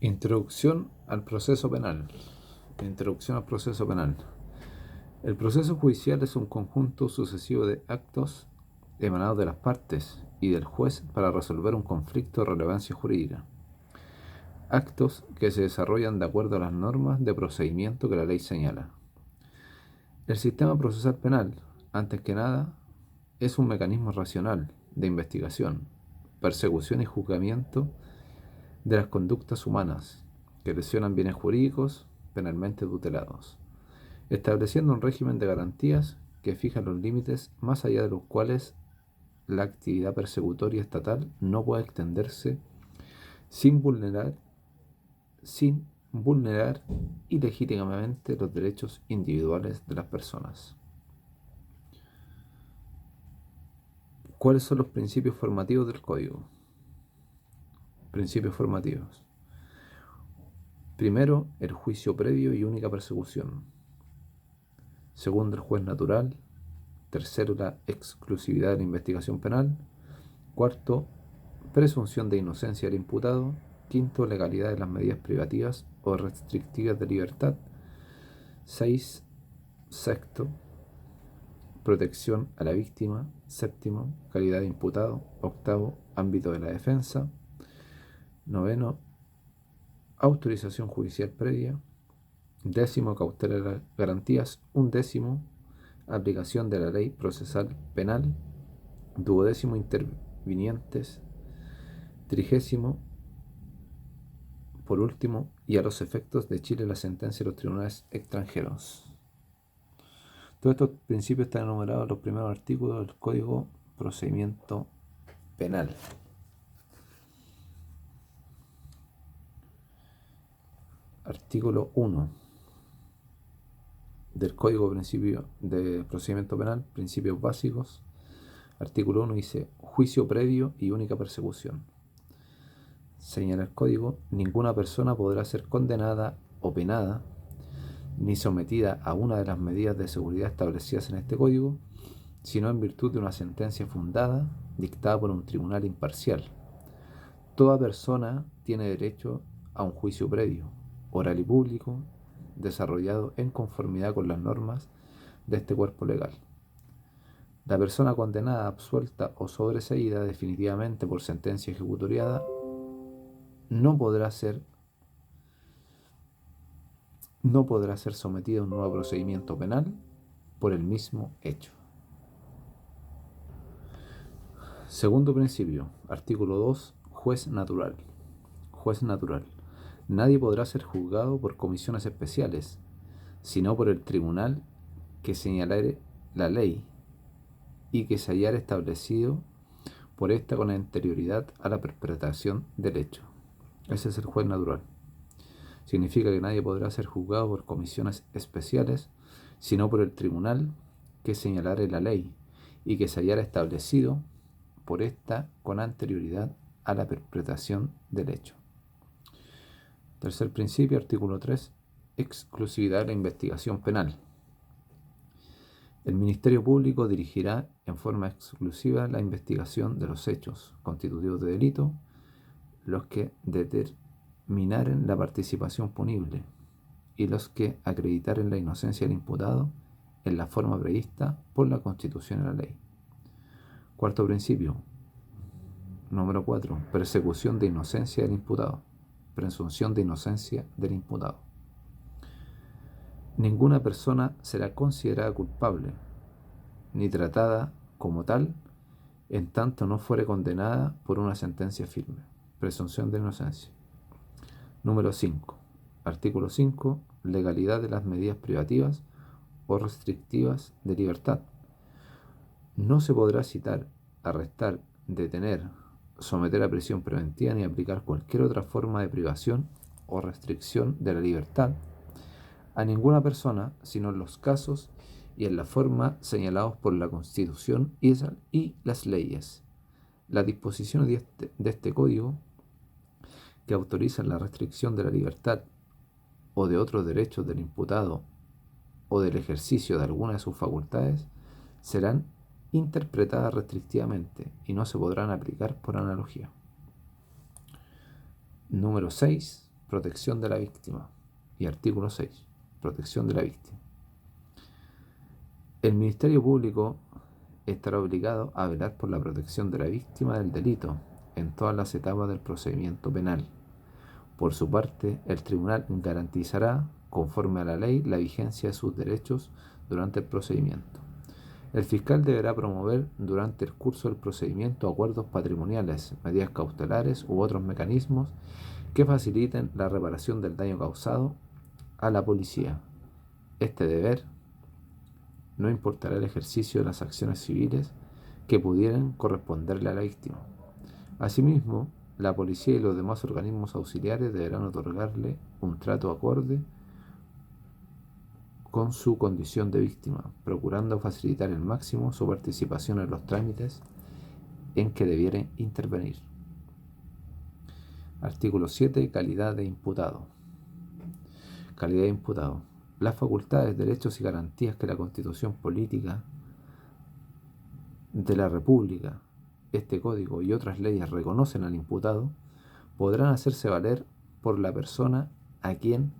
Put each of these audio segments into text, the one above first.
Introducción al proceso penal. Introducción al proceso penal. El proceso judicial es un conjunto sucesivo de actos emanados de las partes y del juez para resolver un conflicto de relevancia jurídica. Actos que se desarrollan de acuerdo a las normas de procedimiento que la ley señala. El sistema procesal penal, antes que nada, es un mecanismo racional de investigación, persecución y juzgamiento de las conductas humanas que lesionan bienes jurídicos penalmente tutelados, estableciendo un régimen de garantías que fija los límites más allá de los cuales la actividad persecutoria estatal no puede extenderse sin vulnerar ilegítimamente los derechos individuales de las personas. ¿Cuáles son los principios formativos del Código? Principios formativos. Primero, el juicio previo y única persecución. Segundo, el juez natural. Tercero, la exclusividad de la investigación penal. Cuarto, presunción de inocencia del imputado. Quinto, legalidad de las medidas privativas o restrictivas de libertad. Sexto, protección a la víctima. Séptimo, calidad de imputado. Octavo, ámbito de la defensa. Noveno, autorización judicial previa. Décimo, cautela de las garantías. Undécimo, aplicación de la ley procesal penal. Duodécimo, intervinientes. Trigésimo, por último, y a los efectos de Chile, la sentencia de los tribunales extranjeros. Todos estos principios están enumerados en los primeros artículos del Código Procedimiento Penal. Artículo 1 del Código de Procedimiento Penal, principios básicos. Artículo 1 dice: juicio previo y única persecución. Señala el Código: ninguna persona podrá ser condenada o penada, ni sometida a una de las medidas de seguridad establecidas en este Código, sino en virtud de una sentencia fundada, dictada por un tribunal imparcial. Toda persona tiene derecho a un juicio previo, oral y público, desarrollado en conformidad con las normas de este cuerpo legal. La persona condenada, absuelta o sobreseída definitivamente por sentencia ejecutoriada no podrá ser sometida a un nuevo procedimiento penal por el mismo hecho. Segundo principio, artículo 2, juez natural. Juez natural. Nadie podrá ser juzgado por comisiones especiales, sino por el tribunal que señalare la ley y que se hallara establecido por esta con anterioridad a la perpetración del hecho. Ese es el juez natural. Significa que nadie podrá ser juzgado por comisiones especiales, sino por el tribunal que señalare la ley y que se hallara establecido por esta con anterioridad a la perpetración del hecho. Tercer principio, artículo 3, exclusividad de la investigación penal. El Ministerio Público dirigirá en forma exclusiva la investigación de los hechos constitutivos de delito, los que determinaren la participación punible y los que acreditaren la inocencia del imputado en la forma prevista por la Constitución y la ley. Cuarto principio, número 4, persecución de inocencia del imputado. Presunción de inocencia del imputado. Ninguna persona será considerada culpable ni tratada como tal en tanto no fuere condenada por una sentencia firme. Presunción de inocencia. Número 5. Artículo 5. Legalidad de las medidas privativas o restrictivas de libertad. No se podrá citar, arrestar, detener, someter a prisión preventiva ni aplicar cualquier otra forma de privación o restricción de la libertad a ninguna persona, sino en los casos y en la forma señalados por la Constitución y las leyes. Las disposiciones de este Código que autorizan la restricción de la libertad o de otros derechos del imputado o del ejercicio de alguna de sus facultades serán interpretadas restrictivamente y no se podrán aplicar por analogía. Número 6. protección de la víctima. Y artículo 6, protección de la víctima. El Ministerio Público estará obligado a velar por la protección de la víctima del delito en todas las etapas del procedimiento penal. Por su parte, el tribunal garantizará, conforme a la ley, la vigencia de sus derechos durante el procedimiento. El fiscal deberá promover durante el curso del procedimiento acuerdos patrimoniales, medidas cautelares u otros mecanismos que faciliten la reparación del daño causado a la policía. Este deber no importará el ejercicio de las acciones civiles que pudieran corresponderle a la víctima. Asimismo, la policía y los demás organismos auxiliares deberán otorgarle un trato acorde con su condición de víctima, procurando facilitar al máximo su participación en los trámites en que debieren intervenir. Artículo 7. Calidad de imputado. Calidad de imputado. Las facultades, derechos y garantías que la Constitución Política de la República, este Código y otras leyes reconocen al imputado podrán hacerse valer por la persona a quien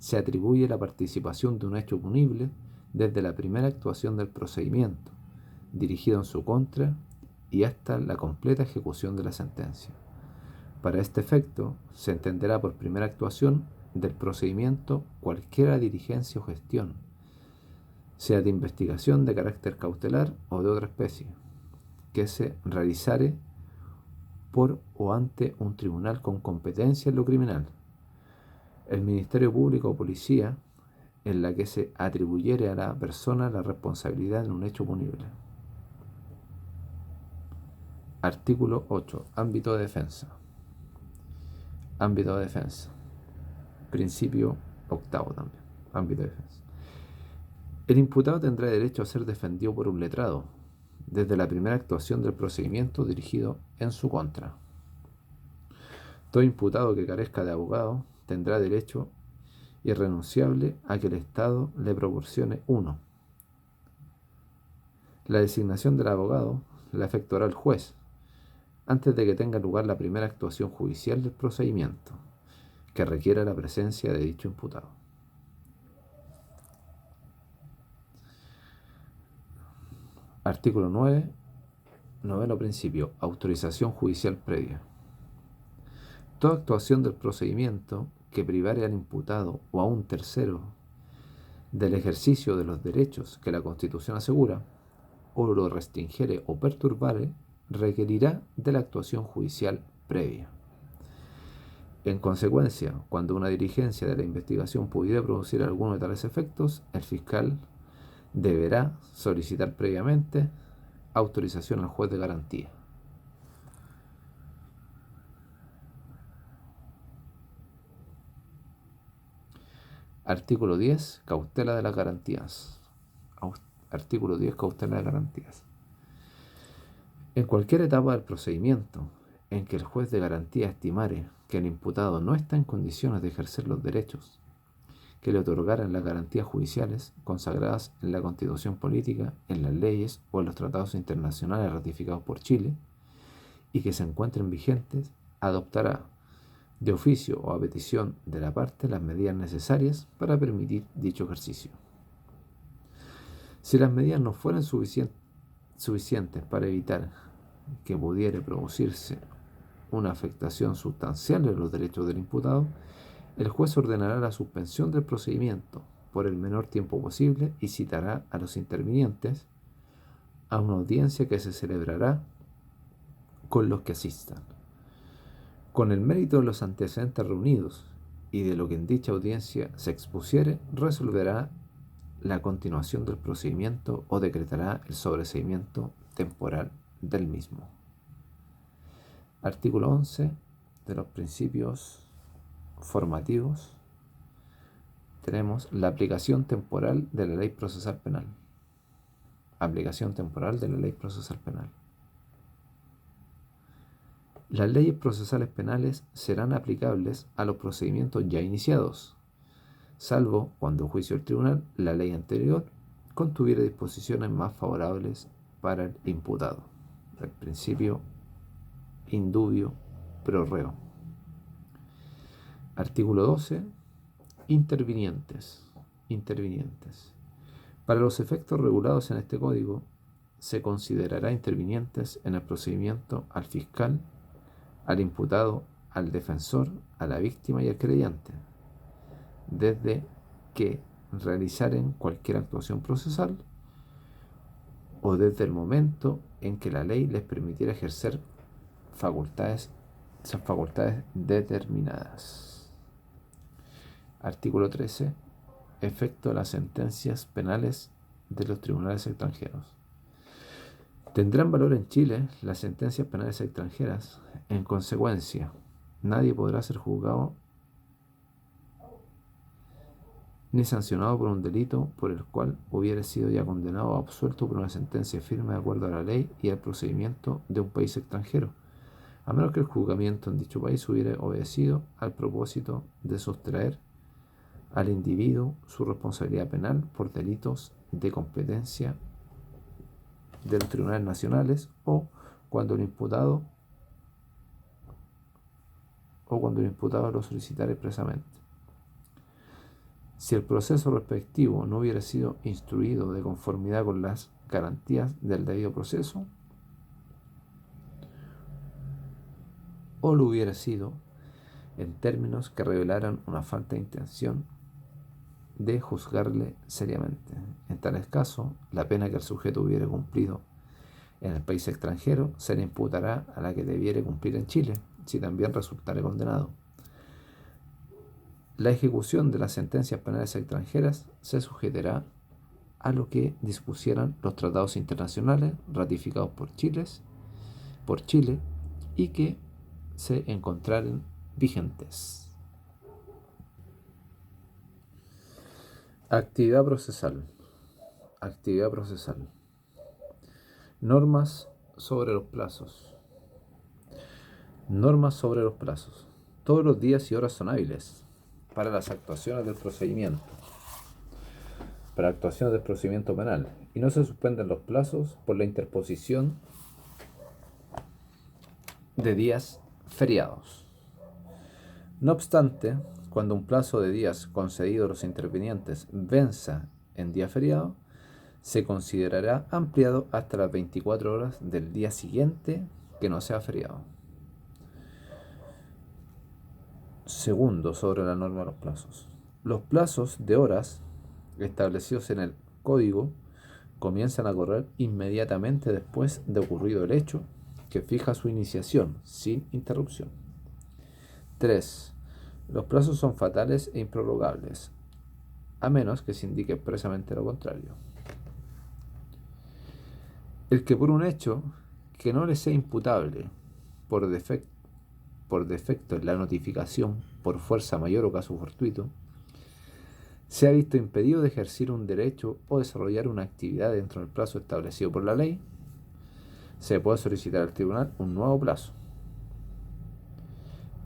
se atribuye la participación de un hecho punible desde la primera actuación del procedimiento, dirigido en su contra y hasta la completa ejecución de la sentencia. Para este efecto, se entenderá por primera actuación del procedimiento cualquiera diligencia o gestión, sea de investigación de carácter cautelar o de otra especie, que se realizare por o ante un tribunal con competencia en lo criminal, el Ministerio Público o Policía, en la que se atribuyere a la persona la responsabilidad en un hecho punible. Artículo 8. Ámbito de defensa. Ámbito de defensa. Principio octavo también. Ámbito de defensa. El imputado tendrá derecho a ser defendido por un letrado desde la primera actuación del procedimiento dirigido en su contra. Todo imputado que carezca de abogado tendrá derecho irrenunciable a que el Estado le proporcione uno. La designación del abogado la efectuará el juez antes de que tenga lugar la primera actuación judicial del procedimiento, que requiera la presencia de dicho imputado. Artículo 9. Noveno principio. Autorización judicial previa. Toda actuación del procedimiento que privare al imputado o a un tercero del ejercicio de los derechos que la Constitución asegura, o lo restringiere o perturbare, requerirá de la actuación judicial previa. En consecuencia, cuando una diligencia de la investigación pudiera producir alguno de tales efectos, el fiscal deberá solicitar previamente autorización al juez de garantía. Artículo 10. Cautela de las garantías. Artículo 10. Cautela de garantías. En cualquier etapa del procedimiento en que el juez de garantía estimare que el imputado no está en condiciones de ejercer los derechos que le otorgaran las garantías judiciales consagradas en la Constitución Política, en las leyes o en los tratados internacionales ratificados por Chile y que se encuentren vigentes, adoptará de oficio o a petición de la parte las medidas necesarias para permitir dicho ejercicio. Si las medidas no fueran suficientes para evitar que pudiera producirse una afectación sustancial de los derechos del imputado, el juez ordenará la suspensión del procedimiento por el menor tiempo posible y citará a los intervinientes a una audiencia que se celebrará con los que asistan. Con el mérito de los antecedentes reunidos y de lo que en dicha audiencia se expusiere, resolverá la continuación del procedimiento o decretará el sobreseimiento temporal del mismo. Artículo 11 de los principios formativos. Tenemos la aplicación temporal de la Ley Procesal Penal. Aplicación temporal de la Ley Procesal Penal. Las leyes procesales penales serán aplicables a los procedimientos ya iniciados, salvo cuando, a juicio del tribunal, la ley anterior contuviera disposiciones más favorables para el imputado. El principio indubio pro reo. Artículo 12. Intervinientes. Intervinientes. Para los efectos regulados en este código, se considerará intervinientes en el procedimiento al fiscal, al imputado, al defensor, a la víctima y al creyente, desde que realizaren cualquier actuación procesal o desde el momento en que la ley les permitiera ejercer esas facultades determinadas. Artículo 13. Efecto de las sentencias penales de los tribunales extranjeros. Tendrán valor en Chile las sentencias penales extranjeras. En consecuencia, nadie podrá ser juzgado ni sancionado por un delito por el cual hubiere sido ya condenado o absuelto por una sentencia firme de acuerdo a la ley y al procedimiento de un país extranjero, a menos que el juzgamiento en dicho país hubiere obedecido al propósito de sustraer al individuo su responsabilidad penal por delitos de competencia de los tribunales nacionales o cuando el imputado lo solicitara expresamente. Si el proceso respectivo no hubiera sido instruido de conformidad con las garantías del debido proceso, o lo hubiera sido en términos que revelaran una falta de intención de juzgarle seriamente. En tales casos, la pena que el sujeto hubiera cumplido en el país extranjero se le imputará a la que debiere cumplir en Chile, si también resultare condenado. La ejecución de las sentencias penales extranjeras se sujetará a lo que dispusieran los tratados internacionales ratificados por Chile y que se encontraren vigentes. Actividad procesal. Actividad procesal. Normas sobre los plazos. Normas sobre los plazos. Todos los días y horas son hábiles para las actuaciones del procedimiento, para actuaciones del procedimiento penal, y no se suspenden los plazos por la interposición de días feriados. No obstante, cuando un plazo de días concedido a los intervinientes venza en día feriado, se considerará ampliado hasta las 24 horas del día siguiente que no sea feriado. Segundo, sobre la norma de los plazos. Los plazos de horas establecidos en el código comienzan a correr inmediatamente después de ocurrido el hecho que fija su iniciación, sin interrupción. 3. Los plazos son fatales e improrrogables, a menos que se indique expresamente lo contrario. El que por un hecho que no le sea imputable por defecto en la notificación por fuerza mayor o caso fortuito, se ha visto impedido de ejercer un derecho o desarrollar una actividad dentro del plazo establecido por la ley, se puede solicitar al tribunal un nuevo plazo,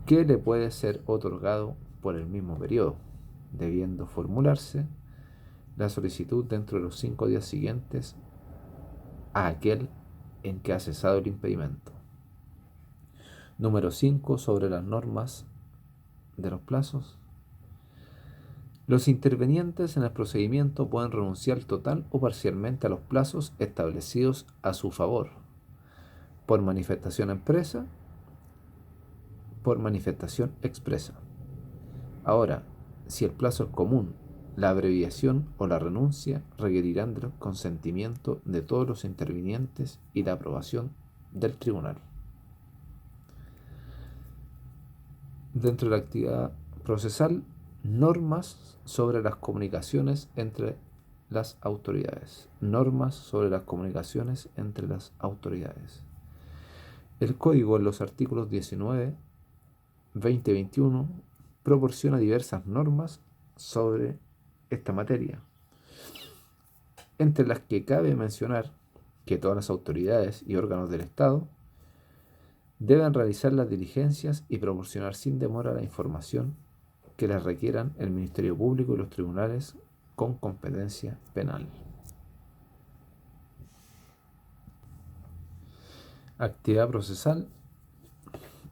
que le puede ser otorgado por el mismo periodo, debiendo formularse la solicitud dentro de los 5 días siguientes a aquel en que ha cesado el impedimento. Número 5. Sobre las normas de los plazos. Los intervenientes en el procedimiento pueden renunciar total o parcialmente a los plazos establecidos a su favor, por manifestación expresa. Ahora, si el plazo es común, la abreviación o la renuncia requerirán del consentimiento de todos los intervinientes y la aprobación del tribunal. Dentro de la actividad procesal, normas sobre las comunicaciones entre las autoridades. Normas sobre las comunicaciones entre las autoridades. El código en los artículos 19, 20 y 21 proporciona diversas normas sobre esta materia, entre las que cabe mencionar que todas las autoridades y órganos del Estado deben realizar las diligencias y proporcionar sin demora la información que les requieran el Ministerio Público y los tribunales con competencia penal. Actividad procesal.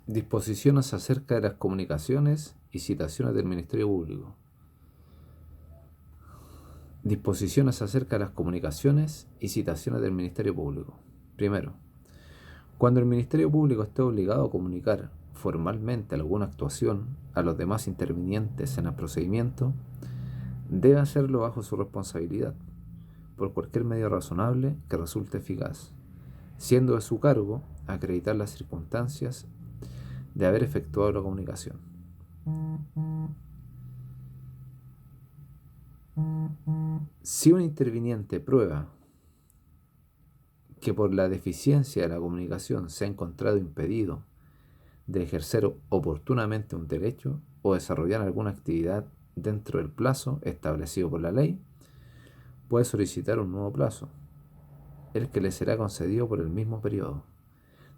Disposiciones acerca de las comunicaciones y citaciones del Ministerio Público. Disposiciones acerca de las comunicaciones y citaciones del Ministerio Público. Primero, cuando el Ministerio Público esté obligado a comunicar formalmente alguna actuación a los demás intervinientes en el procedimiento, debe hacerlo bajo su responsabilidad, por cualquier medio razonable que resulte eficaz, siendo de su cargo acreditar las circunstancias de haber efectuado la comunicación. Si un interviniente prueba que por la deficiencia de la comunicación se ha encontrado impedido de ejercer oportunamente un derecho o desarrollar alguna actividad dentro del plazo establecido por la ley, puede solicitar un nuevo plazo, el que le será concedido por el mismo periodo,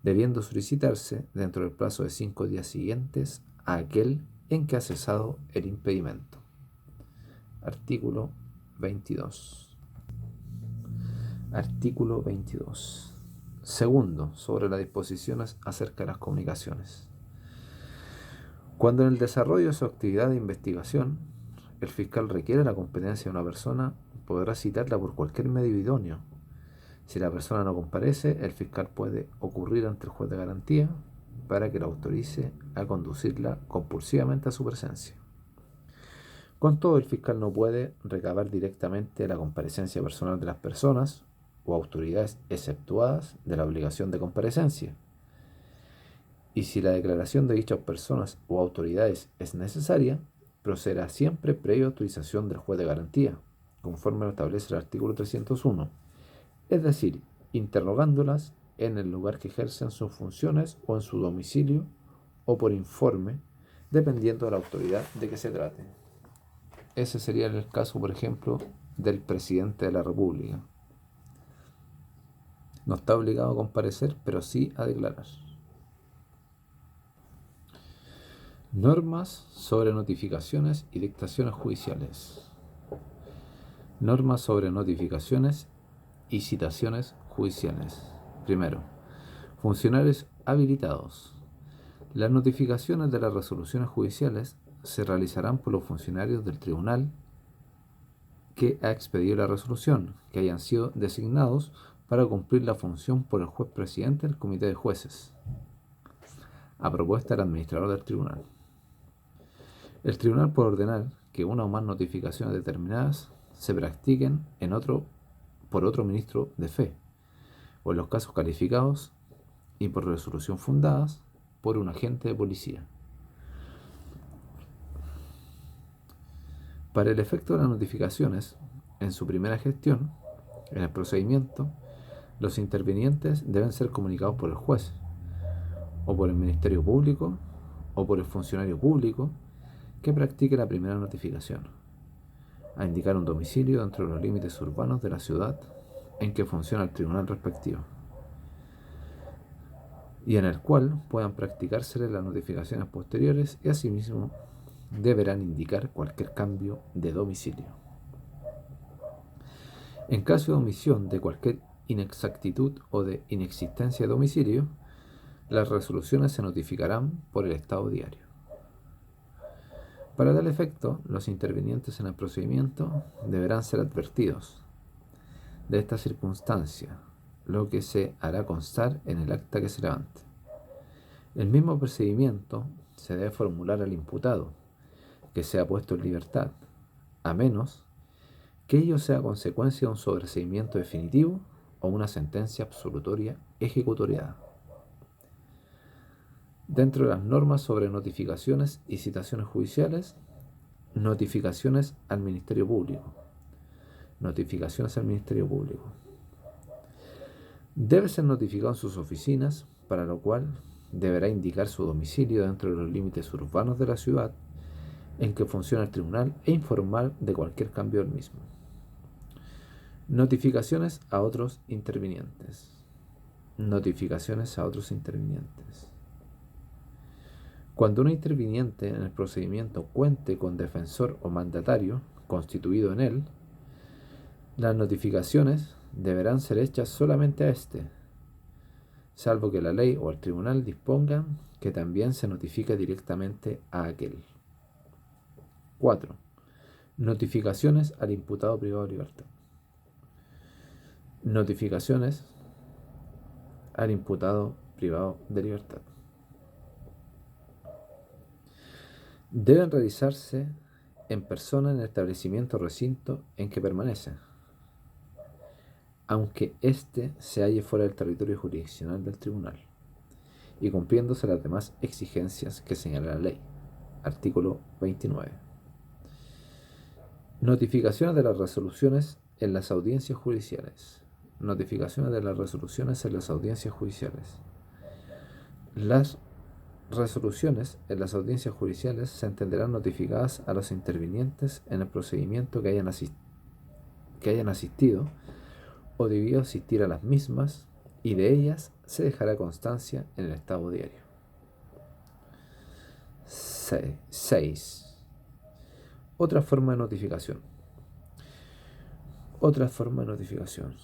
debiendo solicitarse dentro del plazo de 5 días siguientes a aquel en que ha cesado el impedimento. Artículo 22. Artículo 22. Segundo, sobre las disposiciones acerca de las comunicaciones. Cuando en el desarrollo de su actividad de investigación, el fiscal requiere la competencia de una persona, podrá citarla por cualquier medio idóneo. Si la persona no comparece, el fiscal puede ocurrir ante el juez de garantía para que la autorice a conducirla compulsivamente a su presencia. Con todo, el fiscal no puede recabar directamente la comparecencia personal de las personas o autoridades exceptuadas de la obligación de comparecencia. Y si la declaración de dichas personas o autoridades es necesaria, procederá siempre previa autorización del juez de garantía, conforme lo establece el artículo 301, es decir, interrogándolas en el lugar que ejercen sus funciones o en su domicilio o por informe, dependiendo de la autoridad de que se trate. Ese sería el caso, por ejemplo, del presidente de la República. No está obligado a comparecer, pero sí a declarar. Normas sobre notificaciones y dictaciones judiciales. Normas sobre notificaciones y citaciones judiciales. Primero, funcionarios habilitados. Las notificaciones de las resoluciones judiciales se realizarán por los funcionarios del tribunal que ha expedido la resolución, que hayan sido designados para cumplir la función por el juez presidente del comité de jueces, a propuesta del administrador del tribunal. El tribunal puede ordenar que una o más notificaciones determinadas se practiquen por otro ministro de fe, o en los casos calificados y por resolución fundadas por un agente de policía. Para el efecto de las notificaciones, en su primera gestión, en el procedimiento, los intervinientes deben ser comunicados por el juez, o por el Ministerio Público, o por el funcionario público que practique la primera notificación, a indicar un domicilio dentro de los límites urbanos de la ciudad en que funciona el tribunal respectivo, y en el cual puedan practicársele las notificaciones posteriores, y asimismo deberán indicar cualquier cambio de domicilio. En caso de omisión de cualquier inexactitud o de inexistencia de domicilio, las resoluciones se notificarán por el estado diario. Para tal efecto, los intervinientes en el procedimiento deberán ser advertidos de esta circunstancia, lo que se hará constar en el acta que se levante. El mismo procedimiento se debe formular al imputado, que sea puesto en libertad, a menos que ello sea consecuencia de un sobreseimiento definitivo o una sentencia absolutoria ejecutoriada. Dentro de las normas sobre notificaciones y citaciones judiciales, notificaciones al Ministerio Público. Notificaciones al Ministerio Público. Debe ser notificado en sus oficinas, para lo cual deberá indicar su domicilio dentro de los límites urbanos de la ciudad en que funciona el tribunal e informar de cualquier cambio del mismo. Notificaciones a otros intervinientes. Notificaciones a otros intervinientes. Cuando un interviniente en el procedimiento cuente con defensor o mandatario constituido en él, las notificaciones deberán ser hechas solamente a éste, salvo que la ley o el tribunal dispongan que también se notifique directamente a aquel. 4. Notificaciones al imputado privado de libertad. Notificaciones al imputado privado de libertad. Deben realizarse en persona en el establecimiento o recinto en que permanece, aunque éste se halle fuera del territorio jurisdiccional del tribunal, y cumpliéndose las demás exigencias que señala la ley. Artículo 29. Notificaciones de las resoluciones en las audiencias judiciales. Notificaciones de las resoluciones en las audiencias judiciales. Las resoluciones en las audiencias judiciales se entenderán notificadas a los intervinientes en el procedimiento que hayan asistido o debido asistir a las mismas, y de ellas se dejará constancia en el estado diario. 6. Otra forma de notificación. Otra forma de notificación.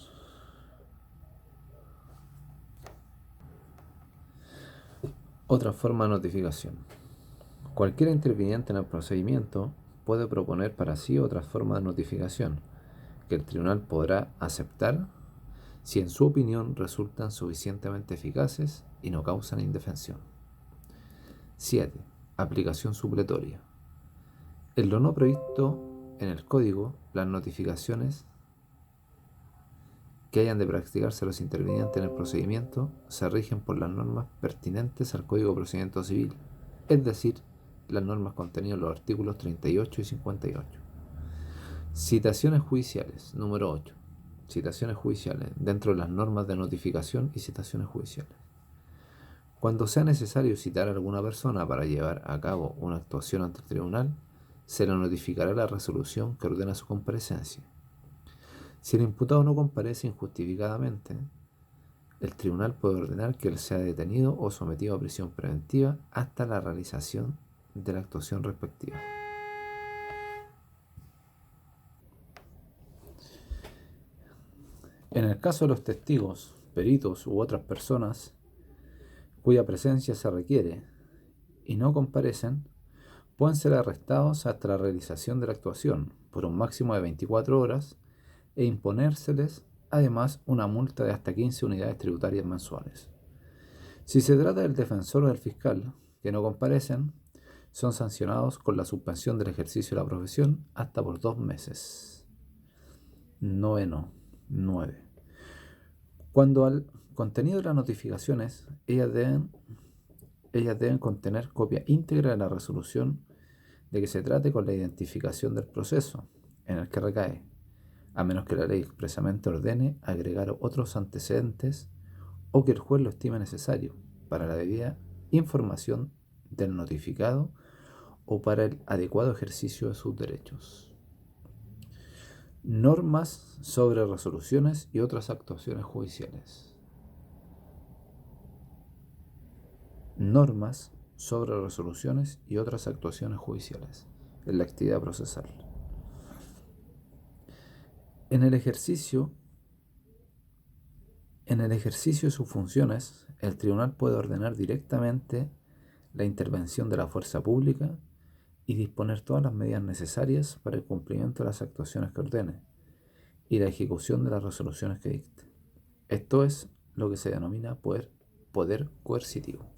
Otra forma de notificación. Cualquier interviniente en el procedimiento puede proponer para sí otra forma de notificación que el tribunal podrá aceptar si en su opinión resultan suficientemente eficaces y no causan indefensión. 7. Aplicación supletoria. En lo no previsto en el código, las notificaciones que hayan de practicarse los intervinientes en el procedimiento se rigen por las normas pertinentes al Código de Procedimiento Civil, es decir, las normas contenidas en los artículos 38 y 58. Citaciones judiciales. Número 8. Citaciones judiciales dentro de las normas de notificación y citaciones judiciales. Cuando sea necesario citar a alguna persona para llevar a cabo una actuación ante el tribunal, se le notificará la resolución que ordena su comparecencia. Si el imputado no comparece injustificadamente, el tribunal puede ordenar que él sea detenido o sometido a prisión preventiva hasta la realización de la actuación respectiva. En el caso de los testigos, peritos u otras personas cuya presencia se requiere y no comparecen, pueden ser arrestados hasta la realización de la actuación por un máximo de 24 horas e imponérseles además una multa de hasta 15 unidades tributarias mensuales. Si se trata del defensor o del fiscal que no comparecen, son sancionados con la suspensión del ejercicio de la profesión hasta por 2 meses. 9. Cuando al contenido de las notificaciones, ellas deben contener copia íntegra de la resolución de que se trate con la identificación del proceso en el que recae, a menos que la ley expresamente ordene agregar otros antecedentes o que el juez lo estime necesario para la debida información del notificado o para el adecuado ejercicio de sus derechos. Normas sobre resoluciones y otras actuaciones judiciales. Normas sobre resoluciones y otras actuaciones judiciales en la actividad procesal. En el ejercicio de sus funciones, el tribunal puede ordenar directamente la intervención de la fuerza pública y disponer todas las medidas necesarias para el cumplimiento de las actuaciones que ordene y la ejecución de las resoluciones que dicte. Esto es lo que se denomina poder coercitivo.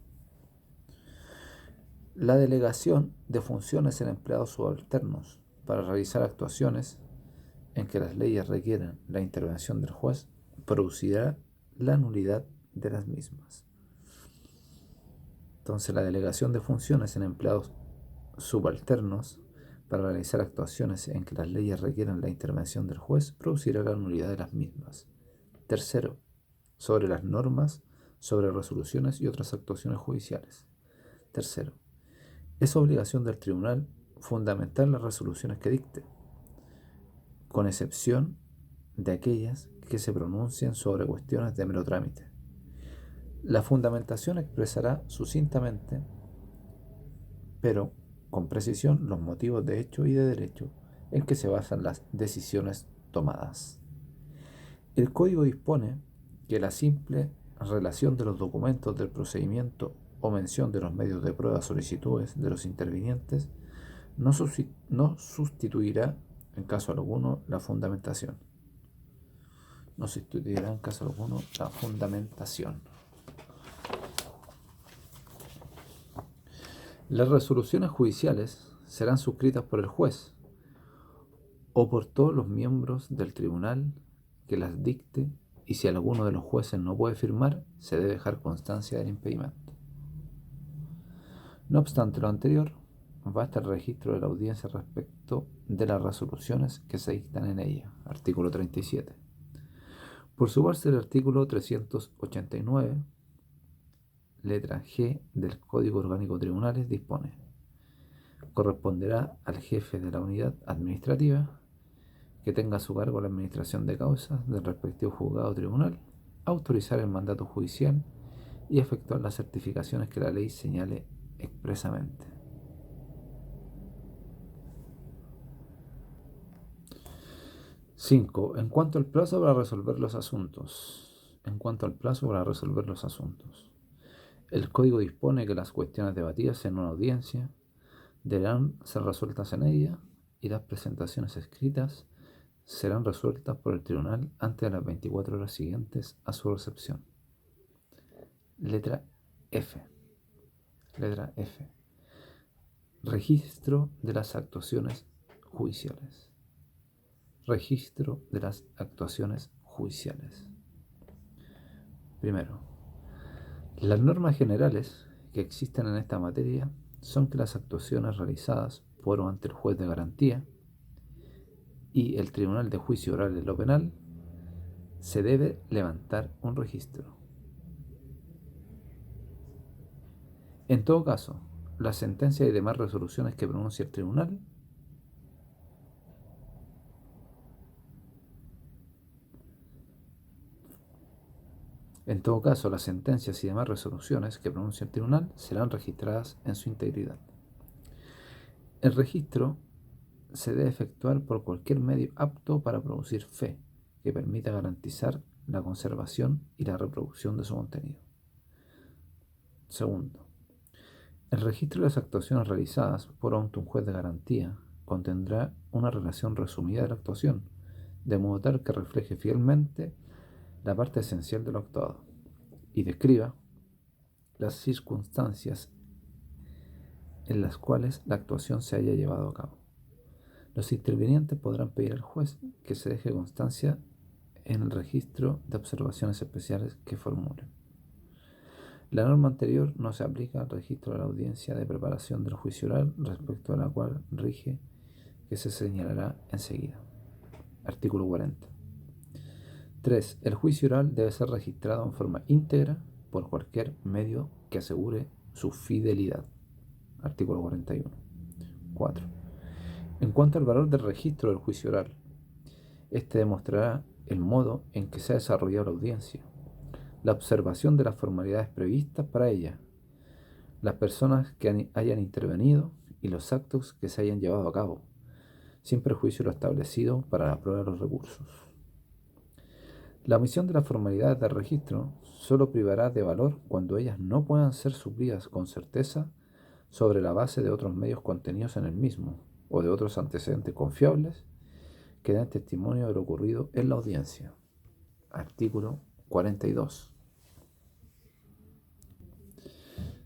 La delegación de funciones en empleados subalternos para realizar actuaciones en que las leyes requieran la intervención del juez producirá la nulidad de las mismas. Entonces, la delegación de funciones en empleados subalternos para realizar actuaciones en que las leyes requieran la intervención del juez producirá la nulidad de las mismas. 3. Sobre las normas sobre resoluciones y otras actuaciones judiciales. 3. Es obligación del tribunal fundamentar las resoluciones que dicte, con excepción de aquellas que se pronuncian sobre cuestiones de mero trámite. La fundamentación expresará sucintamente, pero con precisión, los motivos de hecho y de derecho en que se basan las decisiones tomadas. El Código dispone que la simple relación de los documentos del procedimiento o mención de los medios de prueba solicitudes de los intervinientes No sustituirá en caso alguno la fundamentación. No sustituirá en caso alguno la fundamentación. Las resoluciones judiciales serán suscritas por el juez o por todos los miembros del tribunal que las dicte, y si alguno de los jueces no puede firmar, se debe dejar constancia del impedimento. No obstante lo anterior, basta el registro de la audiencia respecto de las resoluciones que se dictan en ella. Artículo 37. Por su base, el artículo 389, letra G del Código Orgánico de Tribunales dispone: corresponderá al jefe de la unidad administrativa que tenga a su cargo la administración de causas del respectivo juzgado o tribunal, autorizar el mandato judicial y efectuar las certificaciones que la ley señale expresamente. Cinco. En cuanto al plazo para resolver los asuntos. El Código dispone que las cuestiones debatidas en una audiencia deberán ser resueltas en ella, y las presentaciones escritas serán resueltas por el tribunal antes de las 24 horas siguientes a su recepción. Letra F. Registro de las actuaciones judiciales. Primero, las normas generales que existen en esta materia son que las actuaciones realizadas por o ante el juez de garantía y el tribunal de juicio oral en lo penal se debe levantar un registro. En todo caso, las sentencias y demás resoluciones que pronuncia el tribunal serán registradas en su integridad. El registro se debe efectuar por cualquier medio apto para producir fe que permita garantizar la conservación y la reproducción de su contenido. Segundo, el registro de las actuaciones realizadas por o ante un juez de garantía contendrá una relación resumida de la actuación, de modo tal que refleje fielmente la parte esencial de lo actuado y describa las circunstancias en las cuales la actuación se haya llevado a cabo. Los intervinientes podrán pedir al juez que se deje constancia en el registro de observaciones especiales que formulen. La norma anterior no se aplica al registro de la audiencia de preparación del juicio oral, respecto a la cual rige que se señalará enseguida. Artículo 40. 3. El juicio oral debe ser registrado en forma íntegra por cualquier medio que asegure su fidelidad. Artículo 41. 4. En cuanto al valor del registro del juicio oral, este demostrará el modo en que se ha desarrollado la audiencia, la observación de las formalidades previstas para ella, las personas que hayan intervenido y los actos que se hayan llevado a cabo, sin perjuicio de lo establecido para la prueba de los recursos. La omisión de las formalidades del registro solo privará de valor cuando ellas no puedan ser suplidas con certeza sobre la base de otros medios contenidos en el mismo o de otros antecedentes confiables que den testimonio de lo ocurrido en la audiencia. Artículo 42.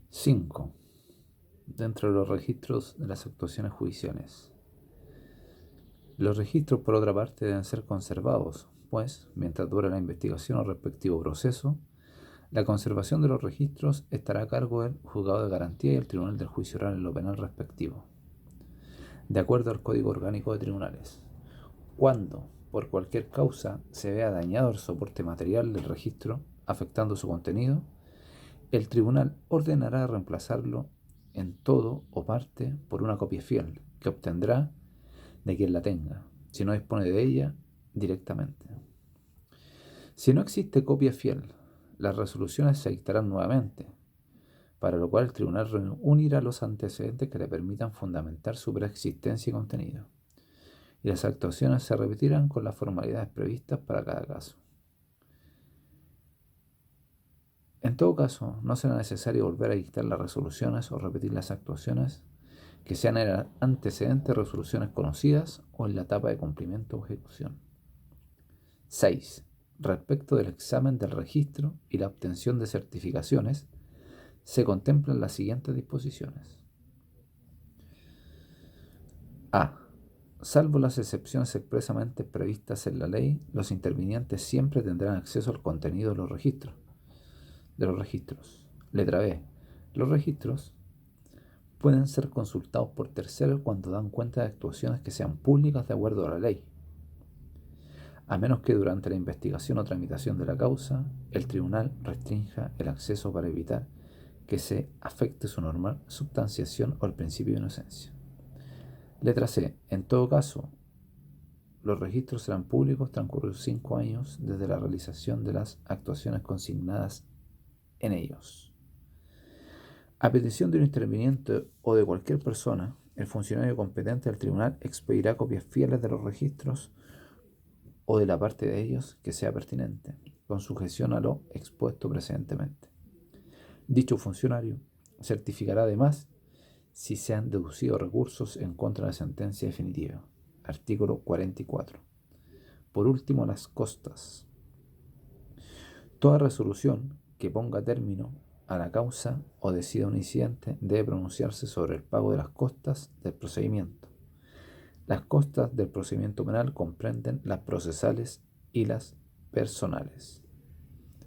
5. Dentro de los registros de las actuaciones judiciales. Los registros, por otra parte, deben ser conservados, pues, mientras dure la investigación o respectivo proceso, la conservación de los registros estará a cargo del juzgado de garantía y el tribunal del juicio oral en lo penal respectivo, de acuerdo al Código Orgánico de Tribunales. Cuando, por cualquier causa, se vea dañado el soporte material del registro, afectando su contenido, el tribunal ordenará reemplazarlo en todo o parte por una copia fiel, que obtendrá de quien la tenga, si no dispone de ella directamente. Si no existe copia fiel, las resoluciones se dictarán nuevamente, para lo cual el tribunal reunirá los antecedentes que le permitan fundamentar su preexistencia y contenido, y las actuaciones se repetirán con las formalidades previstas para cada caso. En todo caso, no será necesario volver a dictar las resoluciones o repetir las actuaciones que sean el antecedente de resoluciones conocidas o en la etapa de cumplimiento o ejecución. 6. Respecto del examen del registro y la obtención de certificaciones, se contemplan las siguientes disposiciones. A. Salvo las excepciones expresamente previstas en la ley, los intervinientes siempre tendrán acceso al contenido de los registros. Letra B. Los registros pueden ser consultados por terceros cuando dan cuenta de actuaciones que sean públicas de acuerdo a la ley, a menos que durante la investigación o tramitación de la causa el tribunal restrinja el acceso para evitar que se afecte su normal substanciación o el principio de inocencia. Letra C. En todo caso, los registros serán públicos transcurridos 5 años desde la realización de las actuaciones consignadas en ellos. A petición de un interviniente o de cualquier persona, el funcionario competente del tribunal expedirá copias fieles de los registros o de la parte de ellos que sea pertinente, con sujeción a lo expuesto precedentemente. Dicho funcionario certificará además si se han deducido recursos en contra de la sentencia definitiva. Artículo 44. Por último, las costas. Toda resolución que ponga término a la causa o decida un incidente debe pronunciarse sobre el pago de las costas del procedimiento. Las costas del procedimiento penal comprenden las procesales y las personales.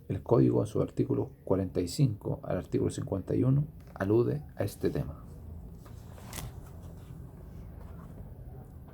El Código, en su artículo 45 al artículo 51, alude a este tema.